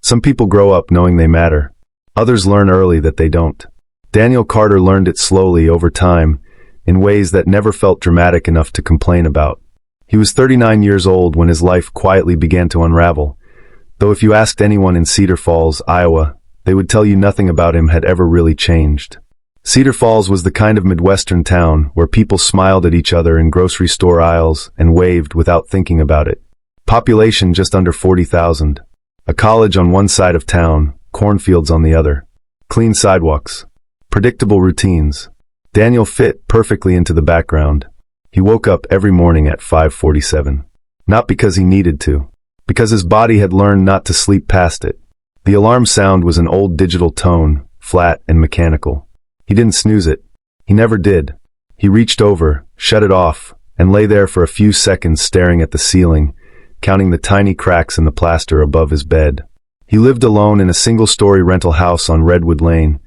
Some people grow up knowing they matter. Others learn early that they don't. Daniel Carter learned it slowly over time, in ways that never felt dramatic enough to complain about. He was 39 years old when his life quietly began to unravel, though if you asked anyone in Cedar Falls, Iowa, they would tell you nothing about him had ever really changed. Cedar Falls was the kind of Midwestern town where people smiled at each other in grocery store aisles and waved without thinking about it. Population just under 40,000. A college on one side of town, cornfields on the other. Clean sidewalks. Predictable routines. Daniel fit perfectly into the background. He woke up every morning at 5:47. Not because he needed to, because his body had learned not to sleep past it. The alarm sound was an old digital tone, flat and mechanical. He didn't snooze it. He never did. He reached over, shut it off, and lay there for a few seconds staring at the ceiling, counting the tiny cracks in the plaster above his bed. He lived alone in a single-story rental house on Redwood Lane,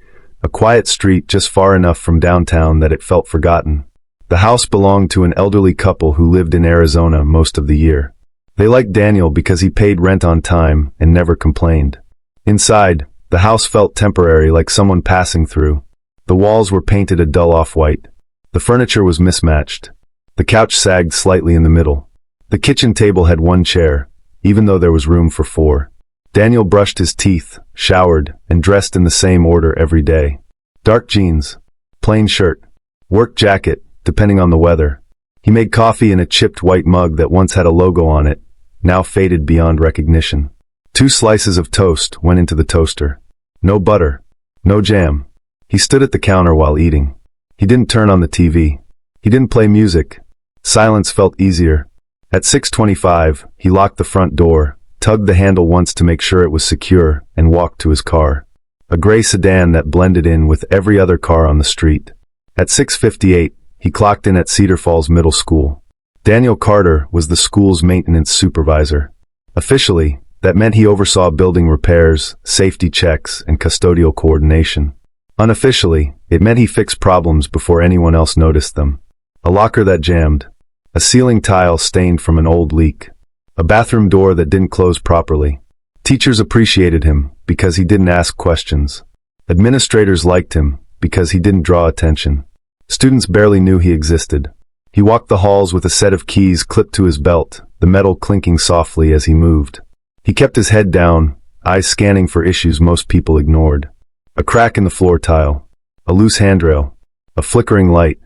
a quiet street just far enough from downtown that it felt forgotten. The house belonged to an elderly couple who lived in Arizona most of the year. They liked Daniel because he paid rent on time and never complained. Inside, the house felt temporary, like someone passing through. The walls were painted a dull off-white. The furniture was mismatched. The couch sagged slightly in the middle. The kitchen table had one chair, even though there was room for 4. Daniel brushed his teeth, showered, and dressed in the same order every day. Dark jeans, plain shirt, work jacket, depending on the weather. He made coffee in a chipped white mug that once had a logo on it, now faded beyond recognition. 2 slices of toast went into the toaster. No butter, no jam. He stood at the counter while eating. He didn't turn on the TV. He didn't play music. Silence felt easier. At 6:25, he locked the front door, tugged the handle once to make sure it was secure, and walked to his car. A gray sedan that blended in with every other car on the street. At 6:58, he clocked in at Cedar Falls Middle School. Daniel Carter was the school's maintenance supervisor. Officially, that meant he oversaw building repairs, safety checks, and custodial coordination. Unofficially, it meant he fixed problems before anyone else noticed them. A locker that jammed. A ceiling tile stained from an old leak. A bathroom door that didn't close properly. Teachers appreciated him because he didn't ask questions. Administrators liked him because he didn't draw attention. Students barely knew he existed. He walked the halls with a set of keys clipped to his belt, the metal clinking softly as he moved. He kept his head down, eyes scanning for issues most people ignored. A crack in the floor tile. A loose handrail. A flickering light.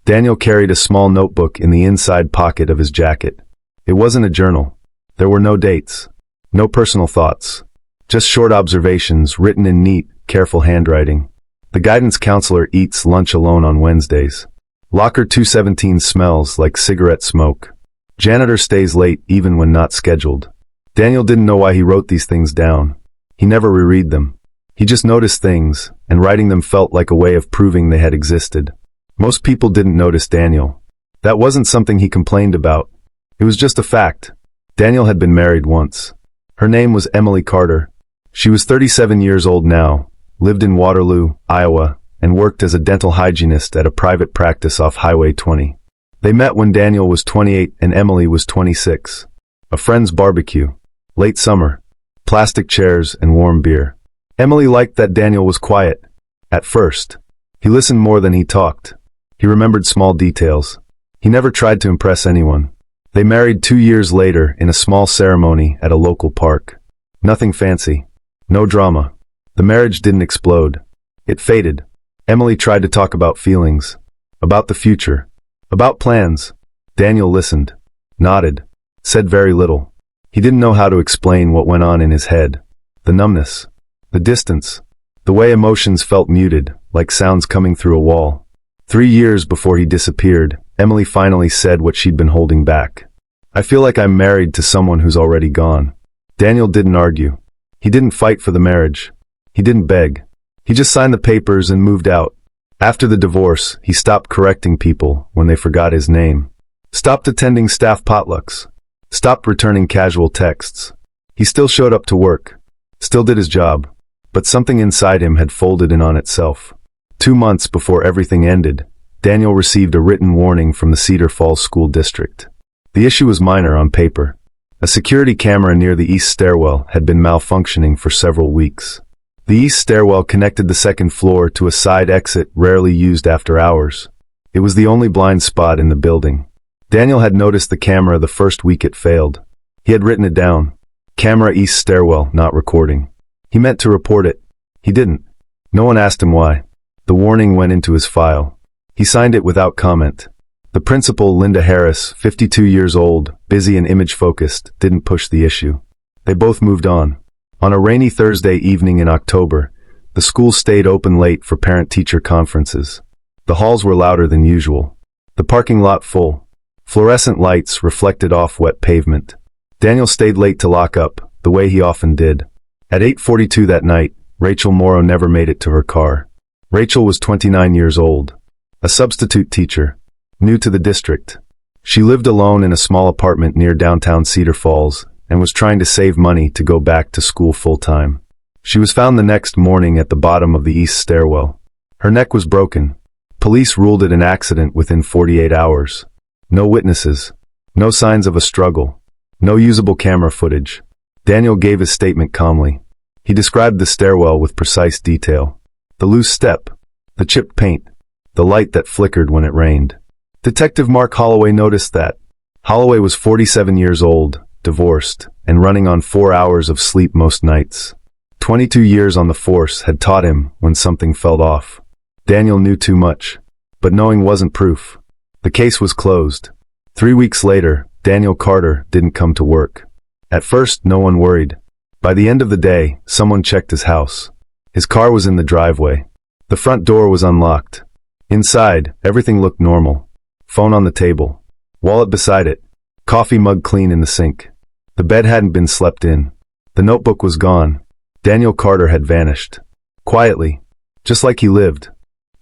Daniel carried a small notebook in the inside pocket of his jacket. It wasn't a journal. There were no dates. No personal thoughts. Just short observations written in neat, careful handwriting. The guidance counselor eats lunch alone on Wednesdays. Locker 217 smells like cigarette smoke. Janitor stays late even when not scheduled. Daniel didn't know why he wrote these things down. He never reread them. He just noticed things, and writing them felt like a way of proving they had existed. Most people didn't notice Daniel. That wasn't something he complained about. It was just a fact. Daniel had been married once. Her name was Emily Carter. She was 37 years old now, lived in Waterloo, Iowa, and worked as a dental hygienist at a private practice off Highway 20. They met when Daniel was 28 and Emily was 26. A friend's barbecue. Late summer. Plastic chairs and warm beer. Emily liked that Daniel was quiet. At first. He listened more than he talked. He remembered small details. He never tried to impress anyone. They married 2 years later in a small ceremony at a local park. Nothing fancy. No drama. The marriage didn't explode. It faded. Emily tried to talk about feelings. About the future. About plans. Daniel listened. Nodded. Said very little. He didn't know how to explain what went on in his head. The numbness. The distance. The way emotions felt muted, like sounds coming through a wall. 3 years before he disappeared, Emily finally said what she'd been holding back. I feel like I'm married to someone who's already gone. Daniel didn't argue. He didn't fight for the marriage. He didn't beg. He just signed the papers and moved out. After the divorce, he stopped correcting people when they forgot his name. Stopped attending staff potlucks. Stopped returning casual texts. He still showed up to work. Still did his job. But something inside him had folded in on itself. 2 months before everything ended, Daniel received a written warning from the Cedar Falls School District. The issue was minor on paper. A security camera near the east stairwell had been malfunctioning for several weeks. The east stairwell connected the second floor to a side exit rarely used after hours. It was the only blind spot in the building. Daniel had noticed the camera the first week it failed. He had written it down. Camera east stairwell, not recording. He meant to report it. He didn't. No one asked him why. The warning went into his file. He signed it without comment. The principal, Linda Harris, 52 years old, busy and image-focused, didn't push the issue. They both moved on. On a rainy Thursday evening in October, the school stayed open late for parent-teacher conferences. The halls were louder than usual. The parking lot full. Fluorescent lights reflected off wet pavement. Daniel stayed late to lock up, the way he often did. At 8:42 that night, Rachel Morrow never made it to her car. Rachel was 29 years old. A substitute teacher. New to the district. She lived alone in a small apartment near downtown Cedar Falls and was trying to save money to go back to school full-time. She was found the next morning at the bottom of the east stairwell. Her neck was broken. Police ruled it an accident within 48 hours. No witnesses. No signs of a struggle. No usable camera footage. Daniel gave his statement calmly. He described the stairwell with precise detail. The loose step. The chipped paint. The light that flickered when it rained. Detective Mark Holloway noticed that. Holloway was 47 years old, divorced, and running on 4 hours of sleep most nights. 22 years on the force had taught him when something fell off. Daniel knew too much, but knowing wasn't proof. The case was closed. 3 weeks later, Daniel Carter didn't come to work. At first, no one worried. By the end of the day, someone checked his house. His car was in the driveway. The front door was unlocked. Inside, everything looked normal. Phone on the table. Wallet beside it. Coffee mug clean in the sink. The bed hadn't been slept in. The notebook was gone. Daniel Carter had vanished. Quietly. Just like he lived.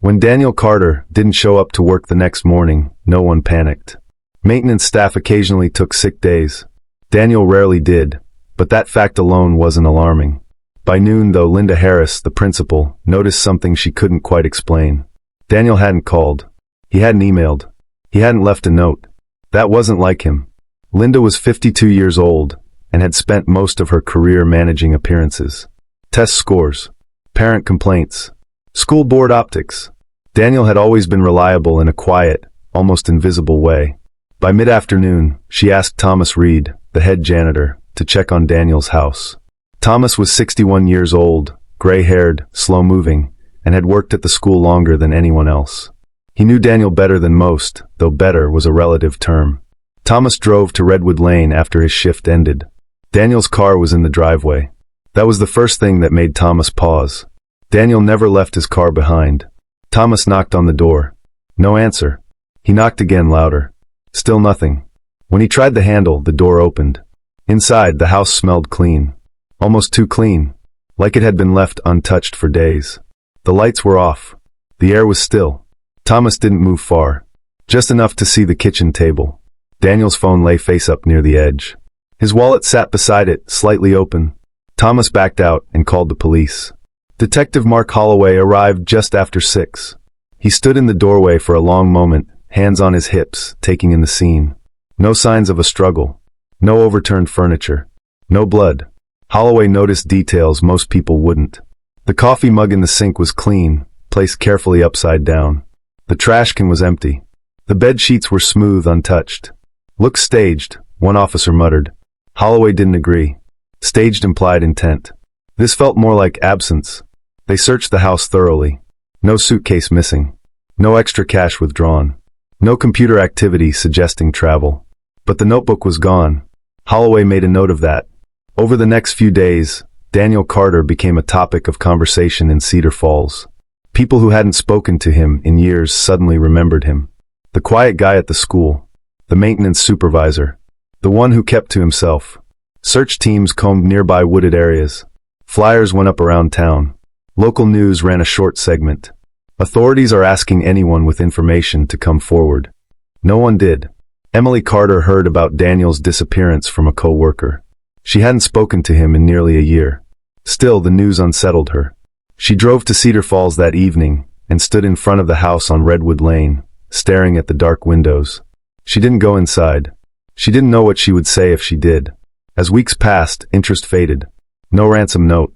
When Daniel Carter didn't show up to work the next morning, no one panicked. Maintenance staff occasionally took sick days. Daniel rarely did, but that fact alone wasn't alarming. By noon, though, Linda Harris, the principal, noticed something she couldn't quite explain. Daniel hadn't called. He hadn't emailed. He hadn't left a note. That wasn't like him. Linda was 52 years old and had spent most of her career managing appearances. Test scores. Parent complaints. School board optics. Daniel had always been reliable in a quiet, almost invisible way. By mid-afternoon, she asked Thomas Reed, the head janitor, to check on Daniel's house. Thomas was 61 years old, gray-haired, slow-moving, and had worked at the school longer than anyone else. He knew Daniel better than most, though better was a relative term. Thomas drove to Redwood Lane after his shift ended. Daniel's car was in the driveway. That was the first thing that made Thomas pause. Daniel never left his car behind. Thomas knocked on the door. No answer. He knocked again, louder. Still nothing. When he tried the handle, the door opened. Inside, the house smelled clean. Almost too clean. Like it had been left untouched for days. The lights were off. The air was still. Thomas didn't move far. Just enough to see the kitchen table. Daniel's phone lay face up near the edge. His wallet sat beside it, slightly open. Thomas backed out and called the police. Detective Mark Holloway arrived just after 6. He stood in the doorway for a long moment, hands on his hips, taking in the scene. No signs of a struggle. No overturned furniture. No blood. Holloway noticed details most people wouldn't. The coffee mug in the sink was clean, placed carefully upside down. The trash can was empty. The bed sheets were smooth, untouched. "Looks staged," one officer muttered. Holloway didn't agree. Staged implied intent. This felt more like absence. They searched the house thoroughly. No suitcase missing. No extra cash withdrawn. No computer activity suggesting travel. But the notebook was gone. Holloway made a note of that. Over the next few days, Daniel Carter became a topic of conversation in Cedar Falls. People who hadn't spoken to him in years suddenly remembered him. The quiet guy at the school. The maintenance supervisor. The one who kept to himself. Search teams combed nearby wooded areas. Flyers went up around town. Local news ran a short segment. Authorities are asking anyone with information to come forward. No one did. Emily Carter heard about Daniel's disappearance from a co-worker. She hadn't spoken to him in nearly a year. Still, the news unsettled her. She drove to Cedar Falls that evening and stood in front of the house on Redwood Lane, staring at the dark windows. She didn't go inside. She didn't know what she would say if she did. As weeks passed, interest faded. No ransom note.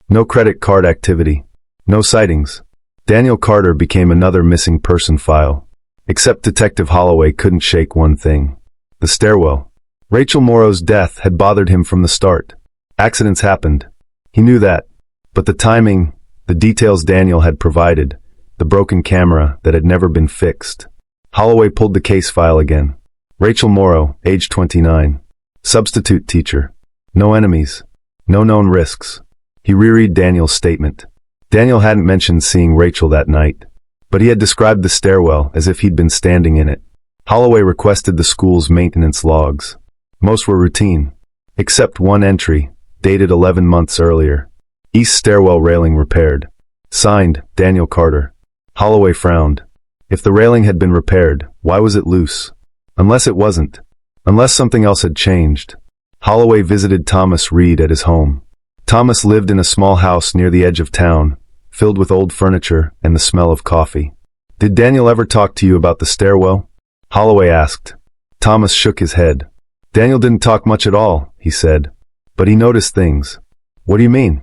No credit card activity. No sightings. Daniel Carter became another missing person file. Except Detective Holloway couldn't shake one thing. The stairwell. Rachel Morrow's death had bothered him from the start. Accidents happened. He knew that. But the timing, the details Daniel had provided, the broken camera that had never been fixed. Holloway pulled the case file again. Rachel Morrow, age 29. Substitute teacher. No enemies. No known risks. He reread Daniel's statement. Daniel hadn't mentioned seeing Rachel that night, but he had described the stairwell as if he'd been standing in it. Holloway requested the school's maintenance logs. Most were routine, except one entry, dated 11 months earlier. East stairwell railing repaired. Signed, Daniel Carter. Holloway frowned. If the railing had been repaired, why was it loose? Unless it wasn't. Unless something else had changed. Holloway visited Thomas Reed at his home. Thomas lived in a small house near the edge of town, filled with old furniture and the smell of coffee. Did Daniel ever talk to you about the stairwell? Holloway asked. Thomas shook his head. Daniel didn't talk much at all, he said. But he noticed things. What do you mean?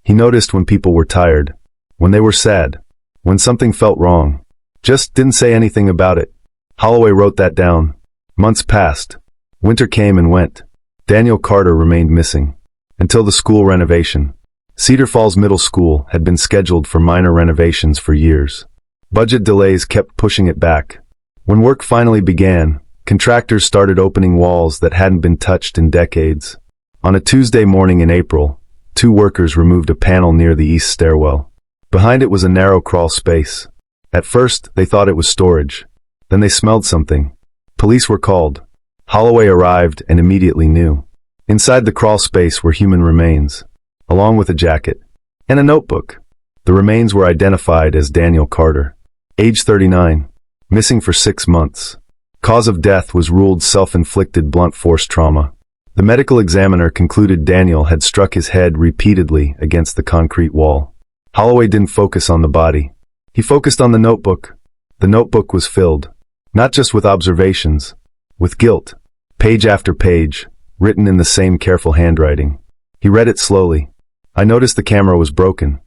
He noticed when people were tired, when they were sad, when something felt wrong. Just didn't say anything about it. Holloway wrote that down. Months passed. Winter came and went. Daniel Carter remained missing. Until the school renovation. Cedar Falls Middle School had been scheduled for minor renovations for years. Budget delays kept pushing it back. When work finally began, contractors started opening walls that hadn't been touched in decades. On a Tuesday morning in April, 2 workers removed a panel near the east stairwell. Behind it was a narrow crawl space. At first, they thought it was storage. Then they smelled something. Police were called. Holloway arrived and immediately knew. Inside the crawl space were human remains, along with a jacket and a notebook. The remains were identified as Daniel Carter, age 39, missing for 6 months. Cause of death was ruled self-inflicted blunt force trauma. The medical examiner concluded Daniel had struck his head repeatedly against the concrete wall. Holloway didn't focus on the body. He focused on the notebook. The notebook was filled, not just with observations, with guilt. Page after page, written in the same careful handwriting. He read it slowly. I noticed the camera was broken.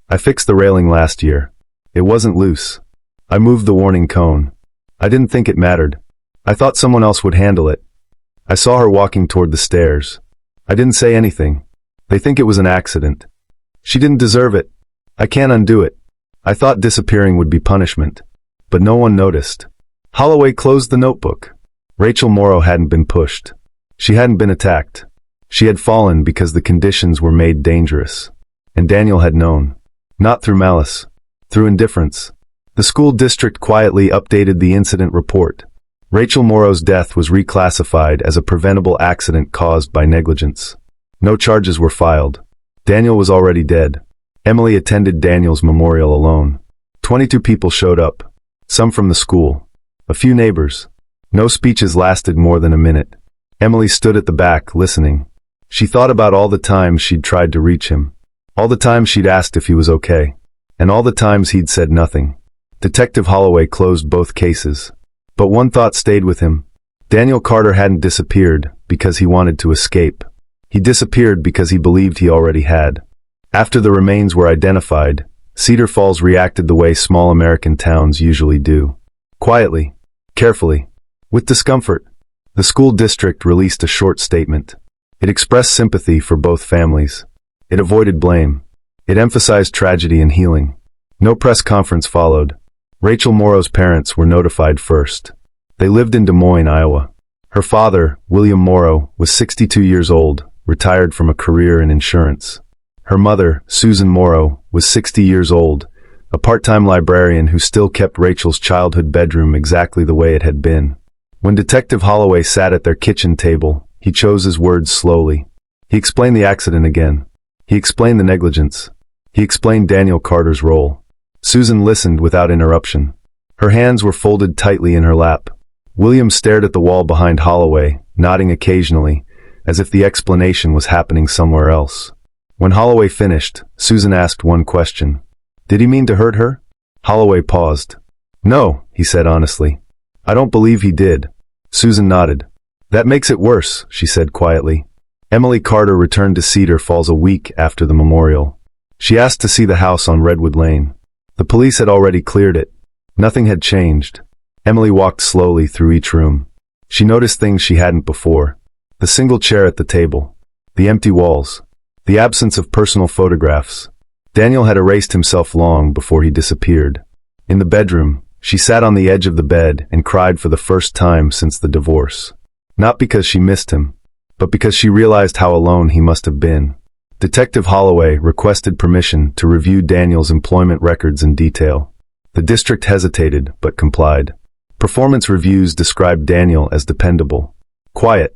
I fixed the railing last year. It wasn't loose. I moved the warning cone. I didn't think it mattered. I thought someone else would handle it. I saw her walking toward the stairs. I didn't say anything. They think it was an accident. She didn't deserve it. I can't undo it. I thought disappearing would be punishment. But no one noticed. Holloway closed the notebook. Rachel Morrow hadn't been pushed. She hadn't been attacked. She had fallen because the conditions were made dangerous. And Daniel had known. Not through malice. Through indifference. The school district quietly updated the incident report. Rachel Morrow's death was reclassified as a preventable accident caused by negligence. No charges were filed. Daniel was already dead. Emily attended Daniel's memorial alone. 22 people showed up. Some from the school. A few neighbors. No speeches lasted more than a minute. Emily stood at the back, listening. She thought about all the times she'd tried to reach him. All the times she'd asked if he was okay. And all the times he'd said nothing. Detective Holloway closed both cases. But one thought stayed with him. Daniel Carter hadn't disappeared because he wanted to escape. He disappeared because he believed he already had. After the remains were identified, Cedar Falls reacted the way small American towns usually do. Quietly. Carefully. With discomfort. The school district released a short statement. It expressed sympathy for both families. It avoided blame. It emphasized tragedy and healing. No press conference followed. Rachel Morrow's parents were notified first. They lived in Des Moines, Iowa. Her father, William Morrow, was 62 years old, retired from a career in insurance. Her mother, Susan Morrow, was 60 years old, a part-time librarian who still kept Rachel's childhood bedroom exactly the way it had been. When Detective Holloway sat at their kitchen table, he chose his words slowly. He explained the accident again. He explained the negligence. He explained Daniel Carter's role. Susan listened without interruption. Her hands were folded tightly in her lap. William stared at the wall behind Holloway, nodding occasionally, as if the explanation was happening somewhere else. When Holloway finished, Susan asked one question. Did he mean to hurt her? Holloway paused. No, he said honestly. I don't believe he did. Susan nodded. That makes it worse, she said quietly. Emily Carter returned to Cedar Falls a week after the memorial. She asked to see the house on Redwood Lane. The police had already cleared it. Nothing had changed. Emily walked slowly through each room. She noticed things she hadn't before. The single chair at the table. The empty walls. The absence of personal photographs. Daniel had erased himself long before he disappeared. In the bedroom, she sat on the edge of the bed and cried for the first time since the divorce. Not because she missed him, but because she realized how alone he must have been. Detective Holloway requested permission to review Daniel's employment records in detail. The district hesitated, but complied. Performance reviews described Daniel as dependable, quiet,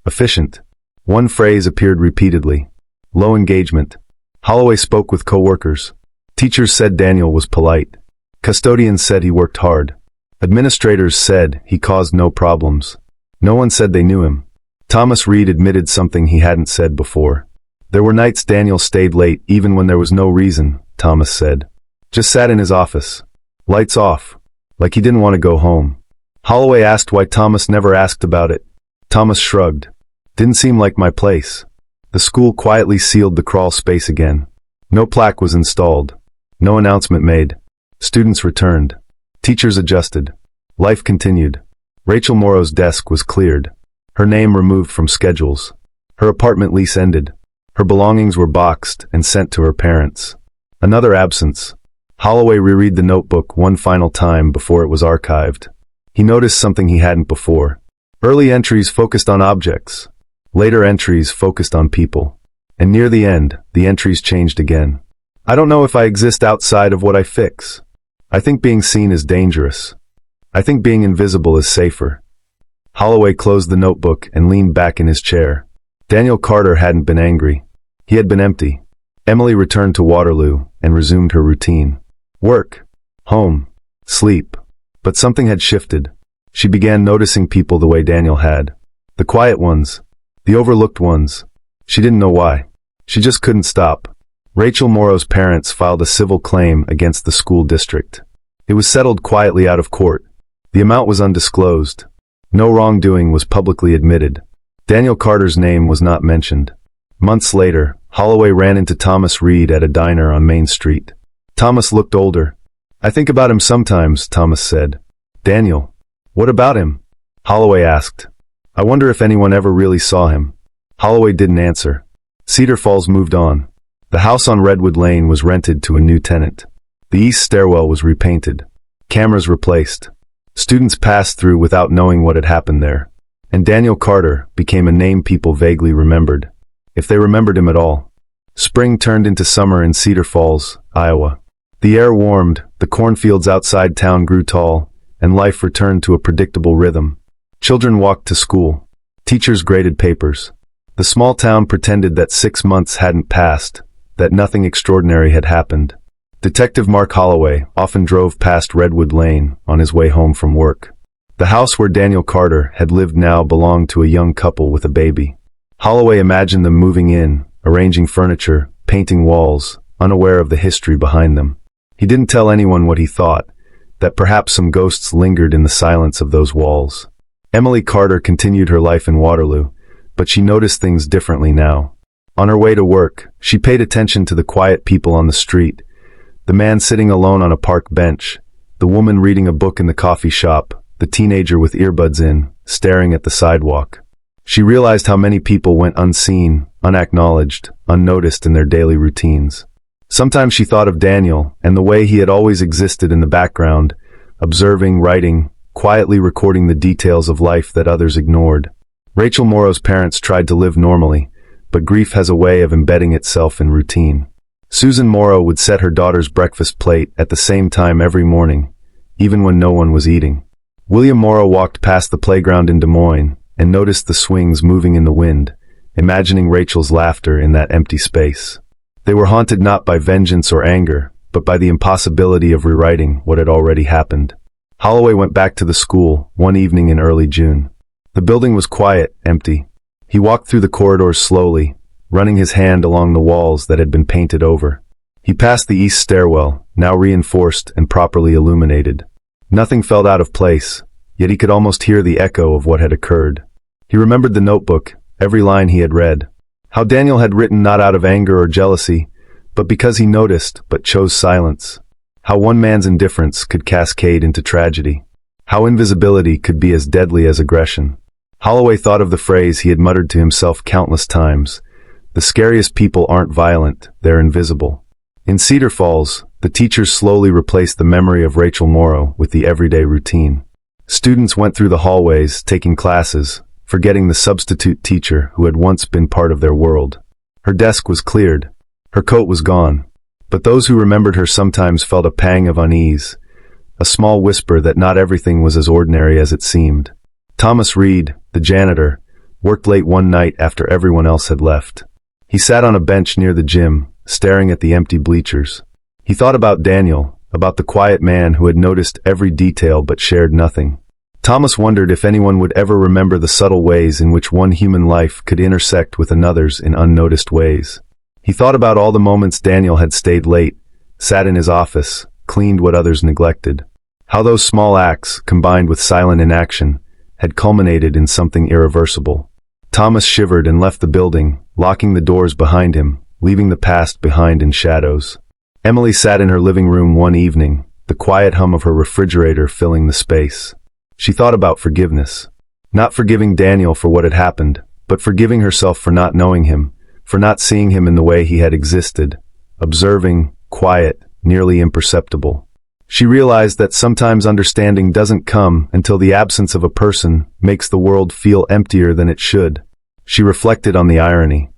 efficient. One phrase appeared repeatedly: low engagement. Holloway spoke with co-workers. Teachers said Daniel was polite. Custodians said he worked hard. Administrators said he caused no problems. No one said they knew him. Thomas Reed admitted something he hadn't said before. There were nights Daniel stayed late even when there was no reason, Thomas said. Just sat in his office. Lights off. Like he didn't want to go home. Holloway asked why Thomas never asked about it. Thomas shrugged. Didn't seem like my place. The school quietly sealed the crawl space again. No plaque was installed. No announcement made. Students returned. Teachers adjusted. Life continued. Rachel Morrow's desk was cleared. Her name removed from schedules. Her apartment lease ended. Her belongings were boxed and sent to her parents. Another absence. Holloway reread the notebook one final time before it was archived. He noticed something he hadn't before. Early entries focused on objects. Later entries focused on people. And near the end, the entries changed again. I don't know if I exist outside of what I fix. I think being seen is dangerous. I think being invisible is safer. Holloway closed the notebook and leaned back in his chair. Daniel Carter hadn't been angry. He had been empty. Emily returned to Waterloo and resumed her routine. Work, home, sleep. But something had shifted. She began noticing people the way Daniel had. The quiet ones. The overlooked ones. She didn't know why. She just couldn't stop. Rachel Morrow's parents filed a civil claim against the school district. It was settled quietly out of court. The amount was undisclosed. No wrongdoing was publicly admitted. Daniel Carter's name was not mentioned. Months later, Holloway ran into Thomas Reed at a diner on Main Street. Thomas looked older. I think about him sometimes, Thomas said. Daniel. What about him? Holloway asked. I wonder if anyone ever really saw him. Holloway didn't answer. Cedar Falls moved on. The house on Redwood Lane was rented to a new tenant. The east stairwell was repainted. Cameras replaced. Students passed through without knowing what had happened there. And Daniel Carter became a name people vaguely remembered. If they remembered him at all. Spring turned into summer in Cedar Falls, Iowa. The air warmed, the cornfields outside town grew tall, and life returned to a predictable rhythm. Children walked to school. Teachers graded papers. The small town pretended that 6 months hadn't passed, that nothing extraordinary had happened. Detective Mark Holloway often drove past Redwood Lane on his way home from work. The house where Daniel Carter had lived now belonged to a young couple with a baby. Holloway imagined them moving in, arranging furniture, painting walls, unaware of the history behind them. He didn't tell anyone what he thought, that perhaps some ghosts lingered in the silence of those walls. Emily Carter continued her life in Waterloo, but she noticed things differently now. On her way to work, she paid attention to the quiet people on the street, the man sitting alone on a park bench, the woman reading a book in the coffee shop, the teenager with earbuds in, staring at the sidewalk. She realized how many people went unseen, unacknowledged, unnoticed in their daily routines. Sometimes she thought of Daniel and the way he had always existed in the background, observing, writing, quietly recording the details of life that others ignored. Rachel Morrow's parents tried to live normally, but grief has a way of embedding itself in routine. Susan Morrow would set her daughter's breakfast plate at the same time every morning, even when no one was eating. William Morrow walked past the playground in Des Moines and noticed the swings moving in the wind, imagining Rachel's laughter in that empty space. They were haunted not by vengeance or anger, but by the impossibility of rewriting what had already happened. Holloway went back to the school one evening in early June. The building was quiet, empty. He walked through the corridors slowly, running his hand along the walls that had been painted over. He passed the east stairwell, now reinforced and properly illuminated. Nothing felt out of place, yet he could almost hear the echo of what had occurred. He remembered the notebook, every line he had read. How Daniel had written not out of anger or jealousy, but because he noticed but chose silence. How one man's indifference could cascade into tragedy. How invisibility could be as deadly as aggression. Holloway thought of the phrase he had muttered to himself countless times. The scariest people aren't violent, they're invisible. In Cedar Falls, the teachers slowly replaced the memory of Rachel Morrow with the everyday routine. Students went through the hallways, taking classes, forgetting the substitute teacher who had once been part of their world. Her desk was cleared. Her coat was gone. But those who remembered her sometimes felt a pang of unease, a small whisper that not everything was as ordinary as it seemed. Thomas Reed, the janitor, worked late one night after everyone else had left. He sat on a bench near the gym, staring at the empty bleachers. He thought about Daniel, about the quiet man who had noticed every detail but shared nothing. Thomas wondered if anyone would ever remember the subtle ways in which one human life could intersect with another's in unnoticed ways. He thought about all the moments Daniel had stayed late, sat in his office, cleaned what others neglected. How those small acts, combined with silent inaction, had culminated in something irreversible. Thomas shivered and left the building, locking the doors behind him, leaving the past behind in shadows. Emily sat in her living room one evening, the quiet hum of her refrigerator filling the space. She thought about forgiveness. Not forgiving Daniel for what had happened, but forgiving herself for not knowing him, for not seeing him in the way he had existed, observing, quiet, nearly imperceptible. She realized that sometimes understanding doesn't come until the absence of a person makes the world feel emptier than it should. She reflected on the irony.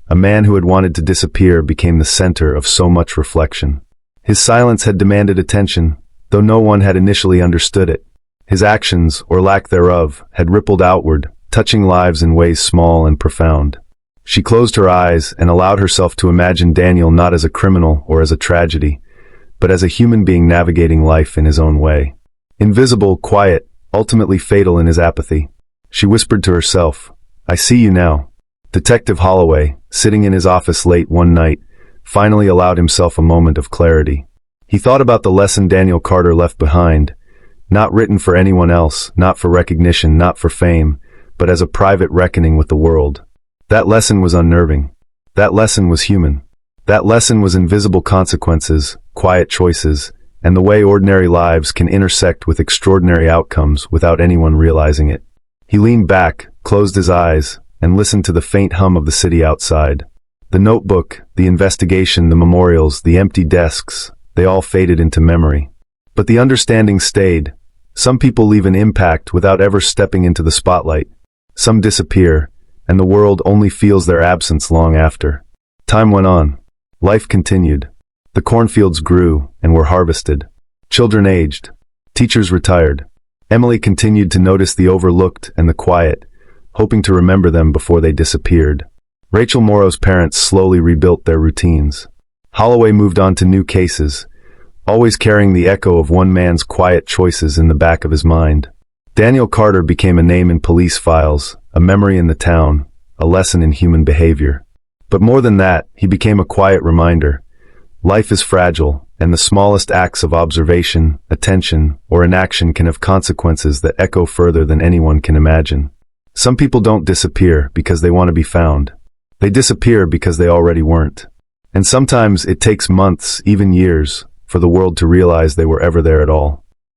A man who had wanted to disappear became the center of so much reflection. His silence had demanded attention, though no one had initially understood it. His actions, or lack thereof, had rippled outward, touching lives in ways small and profound. She closed her eyes and allowed herself to imagine Daniel not as a criminal or as a tragedy, but as a human being navigating life in his own way. Invisible, quiet, ultimately fatal in his apathy. She whispered to herself, "I see you now." Detective Holloway, sitting in his office late one night, finally allowed himself a moment of clarity. He thought about the lesson Daniel Carter left behind, not written for anyone else, not for recognition, not for fame, but as a private reckoning with the world. That lesson was unnerving. That lesson was human. That lesson was invisible consequences, quiet choices, and the way ordinary lives can intersect with extraordinary outcomes without anyone realizing it. He leaned back, closed his eyes, and listened to the faint hum of the city outside. The notebook, the investigation, the memorials, the empty desks, they all faded into memory. But the understanding stayed. Some people leave an impact without ever stepping into the spotlight. Some disappear, and the world only feels their absence long after. Time went on. Life continued. The cornfields grew and were harvested. Children aged. Teachers retired. Emily continued to notice the overlooked and the quiet, hoping to remember them before they disappeared. Rachel Morrow's parents slowly rebuilt their routines. Holloway moved on to new cases, always carrying the echo of one man's quiet choices in the back of his mind. Daniel Carter became a name in police files, a memory in the town, a lesson in human behavior. But more than that, he became a quiet reminder. Life is fragile, and the smallest acts of observation, attention, or inaction can have consequences that echo further than anyone can imagine. Some people don't disappear because they want to be found. They disappear because they already weren't. And sometimes it takes months, even years, for the world to realize they were ever there at all.